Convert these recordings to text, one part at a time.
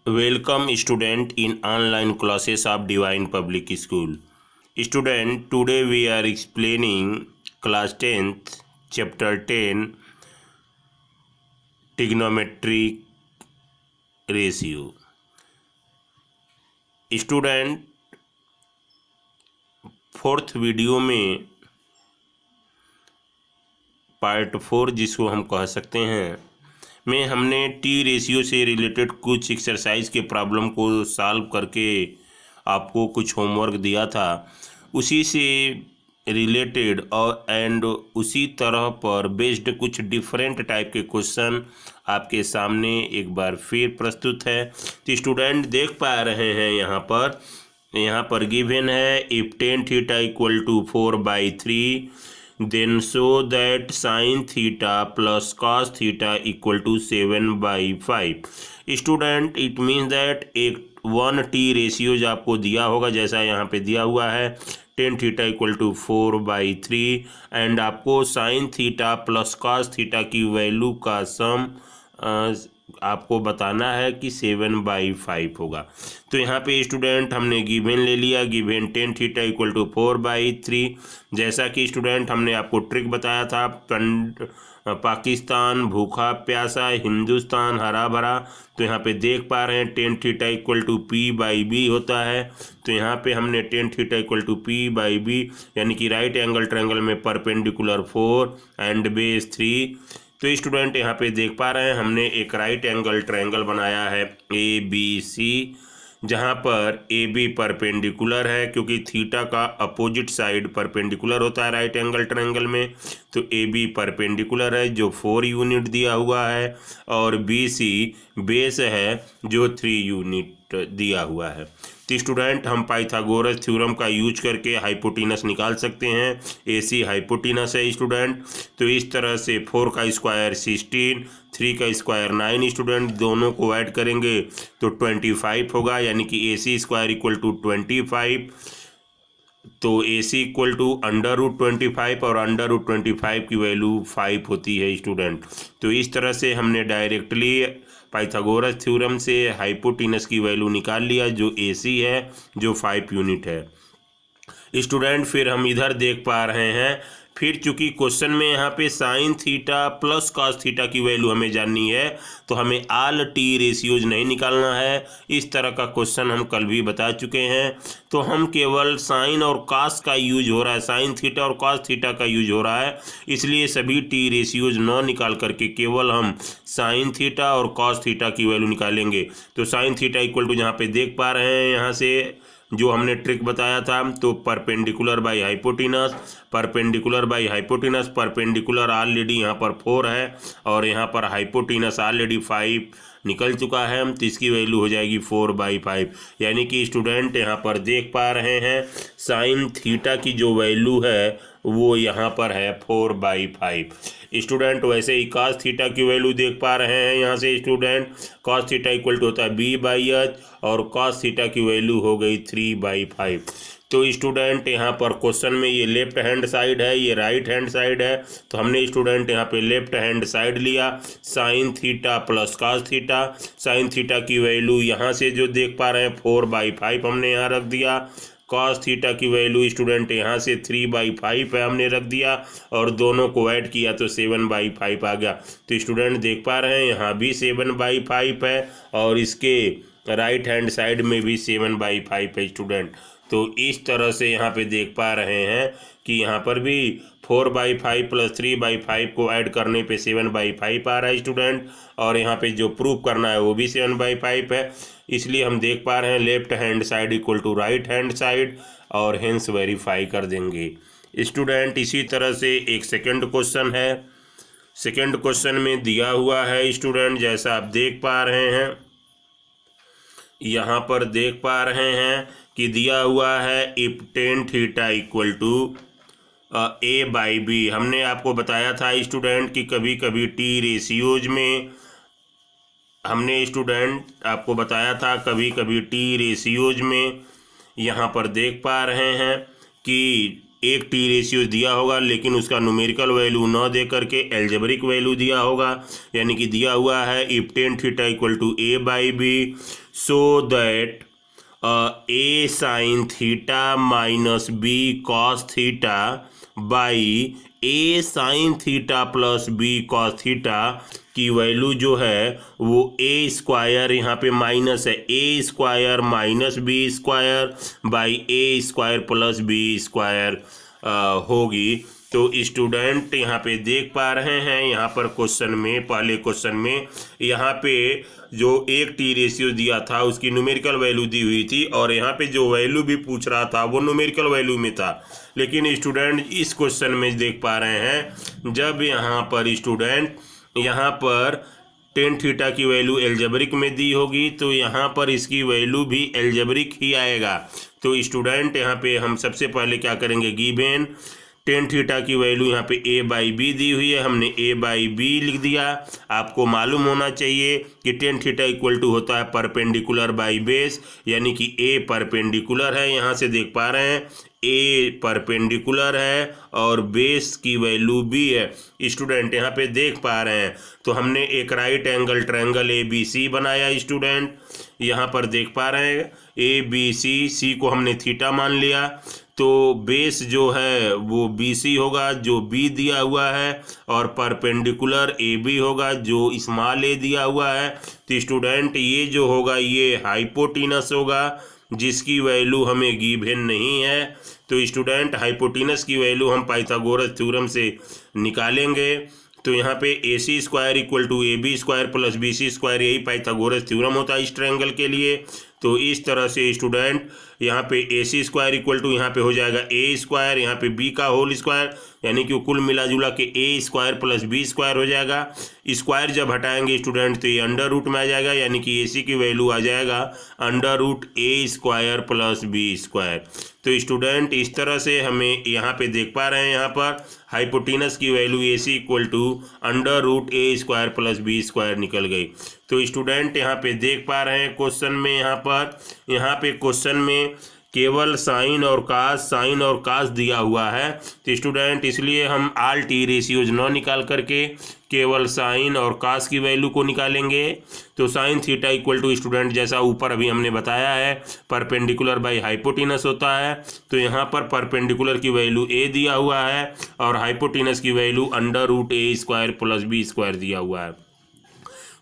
Welcome student in online classes of Divine Public School. Student, today we are explaining class 10th chapter 10 trigonometric ratio. Student, fourth video में part 4 जिसको हम कह सकते हैं में हमने टी रेशियो से रिलेटेड कुछ एक्सरसाइज के प्रॉब्लम को सॉल्व करके आपको कुछ होमवर्क दिया था। उसी से रिलेटेड और उसी तरह पर बेस्ड कुछ डिफरेंट टाइप के क्वेश्चन आपके सामने एक बार फिर प्रस्तुत है। तो स्टूडेंट देख पा रहे हैं यहाँ पर गिवन है if tan theta equal to 4/3 then show that sin theta plus cos theta equal to 7/5। Student it means that एक 1t रेशियोज आपको दिया होगा जैसा यहाँ पे दिया हुआ है tan theta equal to 4/3 and आपको sine theta plus cos theta की वैल्यू का सम आपको बताना है कि 7/5 होगा। तो यहाँ पे स्टूडेंट हमने गिवन ले लिया, given tan theta equal to 4/3। जैसा कि स्टूडेंट हमने आपको ट्रिक बताया था, पाकिस्तान भूखा प्यासा, हिंदुस्तान हरा भरा। तो यहाँ पे देख पा रहे हैं ten theta equal to P/B होता है। तो यहाँ पे हमने ten theta equal to P/B यानी कि राइट एंगल ट्रायंगल में परपेंडिकुलर 4 एंड बेस 3। तो स्टूडेंट यहाँ पे देख पा रहे हैं हमने एक राइट एंगल ट्रायंगल बनाया है ABC, जहाँ पर AB परपेंडिकुलर है क्योंकि थीटा का अपोजिट साइड परपेंडिकुलर होता है राइट एंगल ट्रायंगल में। तो AB परपेंडिकुलर है जो 4 यूनिट दिया हुआ है और BC बेस है जो 3 यूनिट दिया हुआ है। तो स्टूडेंट हम पाइथागोरस थ्योरम का यूज करके हाइपोटेनस निकाल सकते हैं। AC हाइपोटेनस है स्टूडेंट। तो इस तरह से 4 का स्क्वायर 16, 3 का स्क्वायर 9 स्टूडेंट, दोनों को ऐड करेंगे तो 25 होगा यानी कि AC स्क्वायर इक्वल टू 25। तो AC इक्वल टू √25 और √25 की वैल्यू 5 होती है स्टूडेंट। तो इस तरह से हमने डायरेक्टली पाइथागोरस थ्योरम से हाइपोटेनस की वैल्यू निकाल लिया जो AC है जो 5 यूनिट है। स्टूडेंट फिर हम इधर देख पा रहे हैं, फिर चूंकि क्वेश्चन में यहाँ पे sine theta plus cos theta की वैल्यू हमें जाननी है तो हमें आल टी रेशियोज नहीं निकालना है। इस तरह का क्वेश्चन हम कल भी बता चुके हैं। तो हम केवल साइन और कॉस का यूज हो रहा है, साइन थीटा और कॉस थीटा का यूज हो रहा है, इसलिए सभी टी रेशियोज न निकाल करके केवल हम साइन थीटा और कॉस थीटा की वैल्यू निकालेंगे। तो साइन थीटा इक्वल टू जहाँ पे देख पा रहे हैं यहाँ से जो हमने ट्रिक बताया था, तो perpendicular by hypotenuse, perpendicular by hypotenuse, perpendicular already यहाँ पर 4 है और यहाँ पर हाइपोटेनस ऑलरेडी 5 निकल चुका है। तो इसकी वैल्यू हो जाएगी 4/5 यानी कि स्टूडेंट यहाँ पर देख पा रहे हैं साइन थीटा की जो वैल्यू है वो यहाँ पर है 4/5। स्टूडेंट वैसे ही कॉस थीटा की वैल्यू देख पा रहे हैं यहाँ से student, cos theta equal to होता है B/H और कॉस थीटा की वैल्यू हो गई 3/5। तो स्टूडेंट यहाँ पर क्वेश्चन में ये लेफ्ट हैंड साइड है, ये राइट हैंड साइड है। तो हमने स्टूडेंट यहाँ पे लेफ्ट हैंड साइड लिया, sign theta plus cos theta. Sign theta की वैल्यू यहाँ से जो देख पा रहे हैं 4/5 हमने यहाँ रख दिया। कॉस थीटा की वैल्यू स्टूडेंट यहाँ से 3/5 है हमने रख दिया और दोनों को ऐड किया तो 7/5 आ गया। तो स्टूडेंट देख पा रहे हैं यहाँ भी 7/5 है और इसके राइट हैंड साइड में भी 7/5 है स्टूडेंट। तो इस तरह से यहाँ पे देख पा रहे हैं कि यहाँ पर भी 4/5 प्लस 3/5 को ऐड करने पे 7/5 आ रहा है स्टूडेंट और यहाँ पे जो प्रूफ करना है वो भी 7/5 है। इसलिए हम देख पा रहे हैं left hand side equal to right hand side और हेंस वेरीफाई कर देंगे स्टूडेंट। इसी तरह से एक सेकंड क्वेश्चन है, सेकंड क्वेश्चन में दिया हुआ है स्टूडेंट जैसा आप देख पा रहे हैं, यहाँ पर देख पा रहे हैं कि दिया हुआ है if tan theta equal to A/B। हमने आपको बताया था स्टूडेंट कि कभी कभी टी रेशियोज में हमने स्टूडेंट आपको बताया था कभी कभी टी रेशियोज में यहाँ पर देख पा रहे हैं कि एक टी रेशियो दिया होगा लेकिन उसका न्यूमेरिकल वैल्यू न दे करके एल्जेब्रिक वैल्यू दिया होगा, यानी कि दिया हुआ है if tan theta equal to A by B so that A sine theta minus B cos theta by A sine theta plus B cos theta की वैल्यू जो है वो ए स्क्वायर, यहाँ पे माइनस है, A square minus B square by A square plus B square होगी। तो student यहाँ पे देख पा रहे हैं यहाँ पर क्वेश्चन में, पहले क्वेश्चन में यहाँ पे जो एक टी रेशियो दिया था उसकी न्यूमेरिकल वैल्यू दी हुई थी और यहाँ पे जो वैल्यू भी पूछ रहा था वो न्यूमेरिकल वैल्यू में था। लेकिन स्टूडेंट इस क्वेश्चन में देख पा रहे हैं जब यहाँ पर स्टूडेंट यहाँ पर टेन थीटा की वैल्यू एल्जेब्रिक में दी होगी तो यहाँ पर इसकी वैल्यू भी एल्जेब्रिक ही आएगा। तो स्टूडेंट यहाँ पे हम सबसे पहले क्या करेंगे, गिवन टेन थीटा की वैल्यू यहाँ पे ए बाई बी दी हुई है, हमने ए बाई बी लिख दिया। आपको मालूम होना चाहिए कि टेन थीटा इक्वल टू होता है परपेंडिकुलर बाई बेस, यानी कि ए परपेंडिकुलर है, यहाँ से देख पा रहे हैं ए परपेंडिकुलर है और बेस की वैल्यू बी है। स्टूडेंट यहाँ पे देख पा रहे हैं तो हमने एक right angle triangle A B C बनाया। स्टूडेंट यहाँ पर देख पा रहे हैं ए बी सी, सी को हमने थीटा मान लिया तो बेस जो है वो बी सी होगा जो बी दिया हुआ है और परपेंडिकुलर ए बी होगा जो स्मॉल ए दिया हुआ है। तो स्टूडेंट ये जो होगा ये हाइपोटीनस होगा जिसकी वैल्यू हमें गिवन नहीं है। तो स्टूडेंट हाइपोटीनस की वैल्यू हम पाइथागोरस थ्योरम से निकालेंगे। तो यहाँ पे A C square equal to A B square plus B C square, यही पाइथागोरस थ्योरम होता है इस ट्रायंगल के लिए। तो इस तरह से स्टूडेंट यहाँ पे A C square equal to यहाँ पे हो जाएगा ए स्क्वायर, यहाँ पे बी का होल स्क्वायर, यानी कि कुल मिला जुला के ए स्क्वायर प्लस बी स्क्वायर हो जाएगा। स्क्वायर जब हटाएंगे स्टूडेंट तो ये अंडर रूट में आ जाएगा, यानी कि ए सी की वैल्यू आ जाएगा under root A square plus B square. तो स्टूडेंट इस तरह से हमें यहाँ पे देख पा रहे हैं यहाँ पर हाइपोटीनस की value A C equal to under root A square plus B square निकल गई। तो स्टूडेंट यहाँ पे देख पा रहे हैं क्वेश्चन में यहाँ पे क्वेश्चन में केवल साइन और कास दिया हुआ है। तो स्टूडेंट इसलिए हम आल टी रेशियोज न निकाल करके केवल साइन और कास की वैल्यू को निकालेंगे। तो sine theta equal to student जैसा ऊपर अभी हमने बताया है परपेंडिकुलर बाई हाइपोटीनस होता है। तो यहाँ पर परपेंडिकुलर की वैल्यू ए दिया हुआ है और हाइपोटीनस की value under root A square plus B square दिया हुआ है।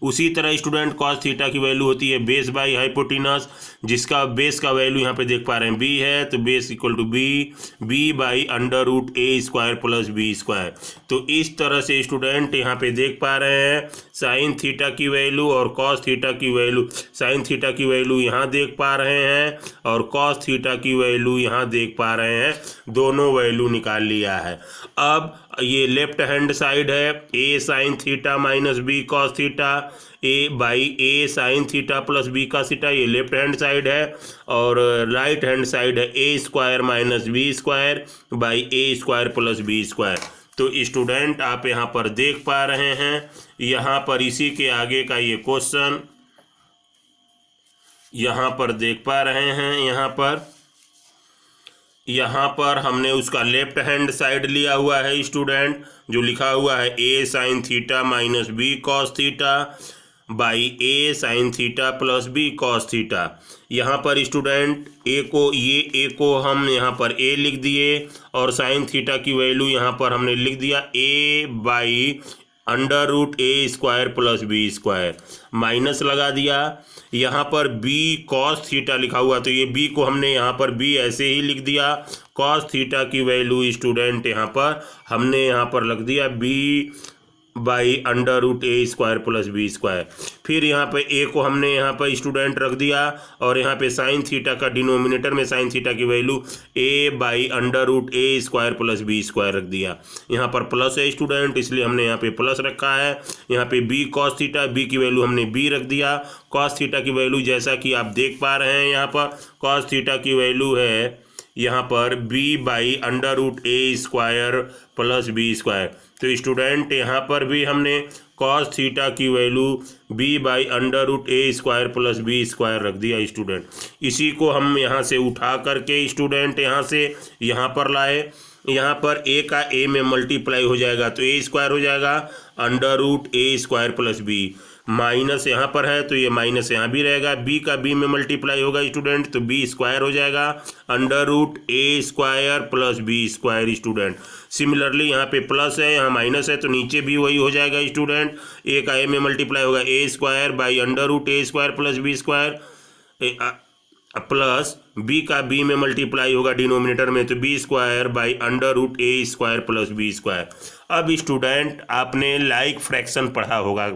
उसी तरह स्टूडेंट कॉस थीटा की वैल्यू होती है बेस बाई हाइपोटीनस, जिसका बेस का वैल्यू यहाँ पे देख पा रहे हैं बी है, तो base equal to B by under root A square plus B square. तो इस तरह से स्टूडेंट यहाँ पे देख पा रहे हैं साइन थीटा की वैल्यू और कॉस थीटा की वैल्यू, साइन थीटा की वैल्यू यहाँ देख पा रहे हैं और कॉस थीटा की वैल्यू यहाँ देख पा रहे हैं, दोनों वैल्यू निकाल लिया है। अब ये लेफ्ट हैंड साइड है A sine theta minus B cos theta, A by A sine theta plus B का थीटा, ये लेफ्ट हैंड साइड है, और राइट हैंड साइड है A square minus B square by A square plus B square. तो student आप यहाँ पर देख पा रहे हैं यहाँ पर इसी के आगे का ये क्वेश्चन यहाँ पर देख पा रहे हैं, यहाँ पर हमने उसका लेफ्ट हैंड साइड लिया हुआ है स्टूडेंट, जो लिखा हुआ है A sine theta minus B cos theta by A sine theta plus B cos theta. यहाँ पर स्टूडेंट ए को हम यहाँ पर ए लिख दिए और साइन थीटा की वैल्यू यहाँ पर हमने लिख दिया A by under root A square plus B square, minus लगा दिया। यहाँ पर बी कॉस थीटा लिखा हुआ तो ये बी को हमने यहाँ पर बी ऐसे ही लिख दिया। कॉस थीटा की वैल्यू स्टूडेंट यहाँ पर हमने यहाँ पर लग दिया B by under root A square plus B square. फिर यहाँ पे ए को हमने यहाँ पर स्टूडेंट रख दिया और यहाँ पे साइन थीटा का डिनोमिनेटर में साइन थीटा की value A by under root A square plus B square रख दिया। यहाँ पर प्लस है स्टूडेंट इसलिए हमने यहाँ पे प्लस रखा है। यहाँ पे बी कॉस थीटा, बी की वैल्यू हमने बी रख दिया। कॉस थीटा की वैल्यू जैसा कि आप देख पा रहे हैं यहाँ पर कॉस थीटा की वैल्यू है यहाँ पर b/√a² प्लस b²। तो स्टूडेंट यहाँ पर भी हमने कॉस थीटा की वैल्यू b/√a² प्लस b² रख दिया स्टूडेंट। इसी को हम यहाँ से उठा करके स्टूडेंट यहाँ से यहाँ पर लाए। यहाँ पर a का a में मल्टीप्लाई हो जाएगा तो a² हो जाएगा √a² प्लस b। माइनस यहाँ पर है तो ये माइनस यहाँ भी रहेगा। b का b में मल्टीप्लाई होगा स्टूडेंट तो b² हो जाएगा √a² plus b² student. Similarly यहाँ पे प्लस है, यहाँ माइनस है तो नीचे भी वही हो जाएगा स्टूडेंट। a का a में मल्टीप्लाई होगा a² plus b² plus b का b में मल्टीप्लाई होगा डिनोमिनेटर में तो b² प्लस b²। अब स्टूडेंट आपने लाइक फ्रैक्शन पढ़ा होगा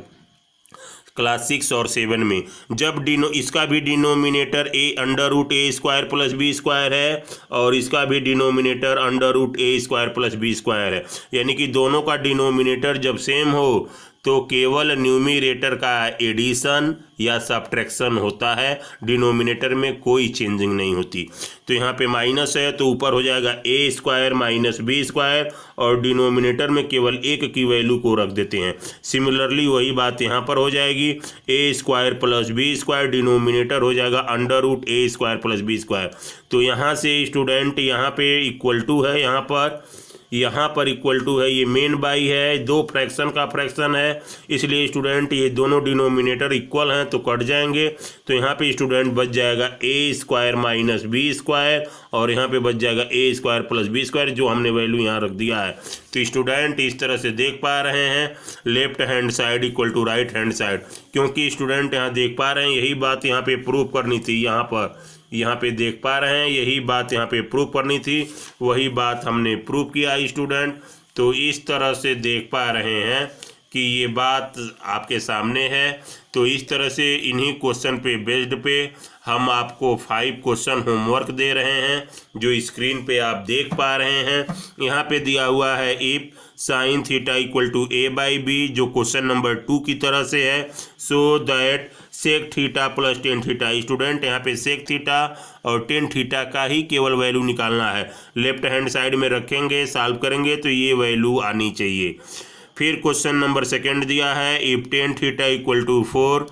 क्लास 6 और 7 में, जब इसका भी डिनोमिनेटर a√a² प्लस b² है और इसका भी डिनोमिनेटर √a² प्लस b² है, यानी कि दोनों का डिनोमिनेटर जब सेम हो तो केवल न्यूमिरेटर का एडिशन या सब्ट्रैक्शन होता है, डिनोमिनेटर में कोई चेंजिंग नहीं होती। तो यहाँ पे माइनस है तो ऊपर हो जाएगा a² माइनस b² और डिनोमिनेटर में केवल एक की वैल्यू को रख देते हैं। सिमिलरली वही बात यहाँ पर हो जाएगी a² प्लस b², डिनोमिनेटर हो जाएगा √a² प्लस b²। तो यहाँ से स्टूडेंट यहाँ पे इक्वल टू है, यहाँ पर इक्वल टू है, ये मेन बाई है, दो फ्रैक्शन का फ्रैक्शन है, इसलिए स्टूडेंट ये दोनों डिनोमिनेटर इक्वल हैं तो कट जाएंगे। तो यहाँ पे स्टूडेंट बच जाएगा a² माइनस b² और यहाँ पे बच जाएगा a² प्लस b², जो हमने वैल्यू यहाँ रख दिया है। तो स्टूडेंट इस तरह से देख पा रहे हैं left hand side equal to right hand side, क्योंकि स्टूडेंट यहाँ देख पा रहे हैं यही बात यहाँ पे प्रूव करनी थी। यहाँ पे देख पा रहे हैं यही बात यहाँ पे प्रूव करनी थी, वही बात हमने प्रूव किया स्टूडेंट। तो इस तरह से देख पा रहे हैं कि ये बात आपके सामने है। तो इस तरह से इन्हीं क्वेश्चन पे बेस्ड पे हम आपको 5 क्वेश्चन होमवर्क दे रहे हैं, जो स्क्रीन पे आप देख पा रहे हैं। यहाँ पे दिया हुआ है if sin theta equal to a/b, जो क्वेश्चन नंबर 2 की तरह से है, so that sec theta plus tan theta. Student यहाँ पे सेक थीटा और टेन थीटा का ही केवल वैल्यू निकालना है, लेफ्ट हैंड साइड में रखेंगे, सॉल्व करेंगे तो ये वैल्यू आनी चाहिए। फिर क्वेश्चन नंबर 2 दिया है if tan theta equal to 4,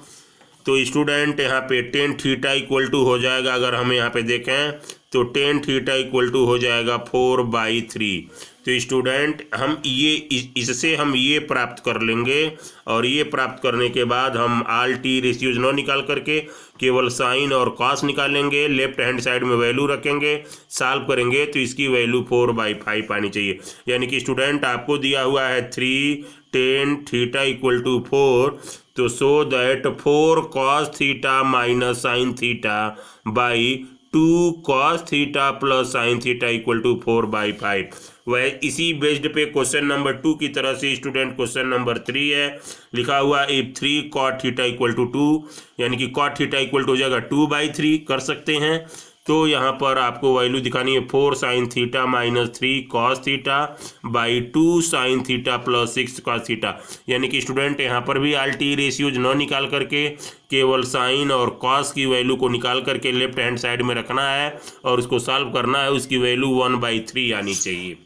तो स्टूडेंट यहाँ पे टेन थीटा इक्वल टू हो जाएगा, अगर हम यहाँ पे देखें तो टेन थीटा इक्वल टू हो जाएगा 4/3। तो स्टूडेंट हम इससे हम ये प्राप्त कर लेंगे और ये प्राप्त करने के बाद हम आल टी रेशियोज न निकाल करके केवल साइन और कॉस निकालेंगे, लेफ्ट हैंड साइड में वैल्यू रखेंगे, सॉल्व करेंगे तो इसकी वैल्यू 4/5 आनी चाहिए। यानी कि स्टूडेंट आपको दिया हुआ है 3 टेन थीटा इक्वल टू 4, तो so that 4 cos theta minus sine theta by 2 cos theta plus sine theta equal to 4/5। वह इसी बेस्ड पे क्वेश्चन नंबर 2 की तरह से स्टूडेंट क्वेश्चन नंबर 3 है, लिखा हुआ if 3 cot theta equal to 2, यानी कि cot थीटा इक्वल टू हो जाएगा 2/3 कर सकते हैं। तो यहाँ पर आपको वैल्यू दिखानी है 4 sin theta minus 3 cos theta by 2 sin theta plus 6 cos theta. यानी कि स्टूडेंट यहाँ पर भी आल टी रेशियोज न निकाल करके केवल साइन और कॉस की वैल्यू को निकाल करके लेफ्ट हैंड साइड में रखना है और उसको सॉल्व करना है, उसकी वैल्यू 1/3 आनी चाहिए।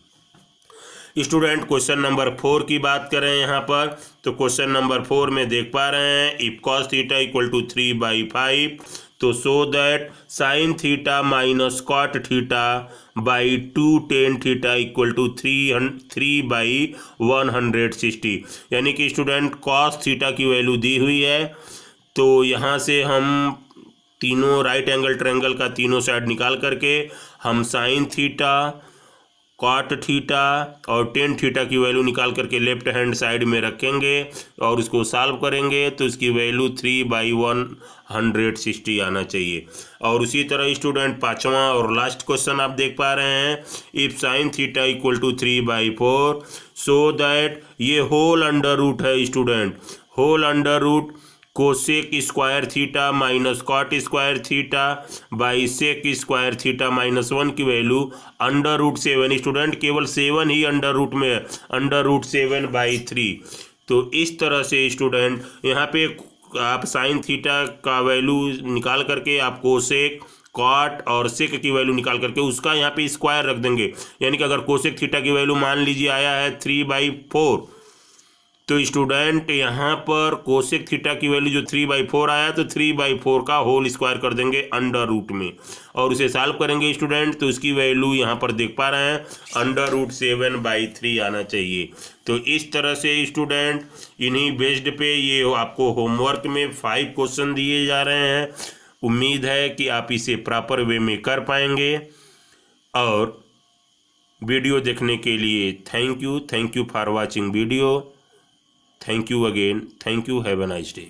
स्टूडेंट क्वेश्चन नंबर 4 की बात करें यहाँ पर, तो क्वेश्चन नंबर 4 में देख पा रहे हैं if cos theta equal to 3/5, तो so that sine theta minus cot theta by 2 tan theta equal to 3/160। यानी कि स्टूडेंट कॉस थीटा की वैल्यू दी हुई है, तो यहाँ से हम तीनों राइट एंगल ट्रायंगल का तीनों साइड निकाल करके हम साइन थीटा, कॉट थीटा और टेन थीटा की वैल्यू निकाल करके लेफ्ट हैंड साइड में रखेंगे और उसको सॉल्व करेंगे तो इसकी वैल्यू 3/160 आना चाहिए। और उसी तरह स्टूडेंट 5वां और लास्ट क्वेश्चन आप देख पा रहे हैं if sine theta equal to 3/4, so that ये होल अंडर रूट है student, whole under root cosec square theta minus cot square theta by sec square theta minus 1 की वैल्यू √7। स्टूडेंट केवल 7 ही अंडर रूट में है, √7/3। तो इस तरह से स्टूडेंट यहाँ पे आप साइन थीटा का वैल्यू निकाल करके आप कोसेक, कॉट और सेक की वैल्यू निकाल करके उसका यहाँ पे स्क्वायर रख देंगे। यानी कि अगर कोसेक थीटा की वैल्यू मान लीजिए आया है 3/4, तो स्टूडेंट यहाँ पर कोसेक थीटा की वैल्यू जो 3/4 आया तो 3/4 का होल स्क्वायर कर देंगे अंडर रूट में, और उसे सॉल्व करेंगे स्टूडेंट तो इसकी वैल्यू यहाँ पर देख पा रहे हैं √7/3 आना चाहिए। तो इस तरह से स्टूडेंट इन्हीं बेस्ड पे ये आपको होमवर्क में 5 क्वेश्चन दिए जा रहे हैं। उम्मीद है कि आप इसे प्रॉपर वे में कर पाएंगे। और वीडियो देखने के लिए thank you for watching video. Thank you again. Thank you. Have a nice day.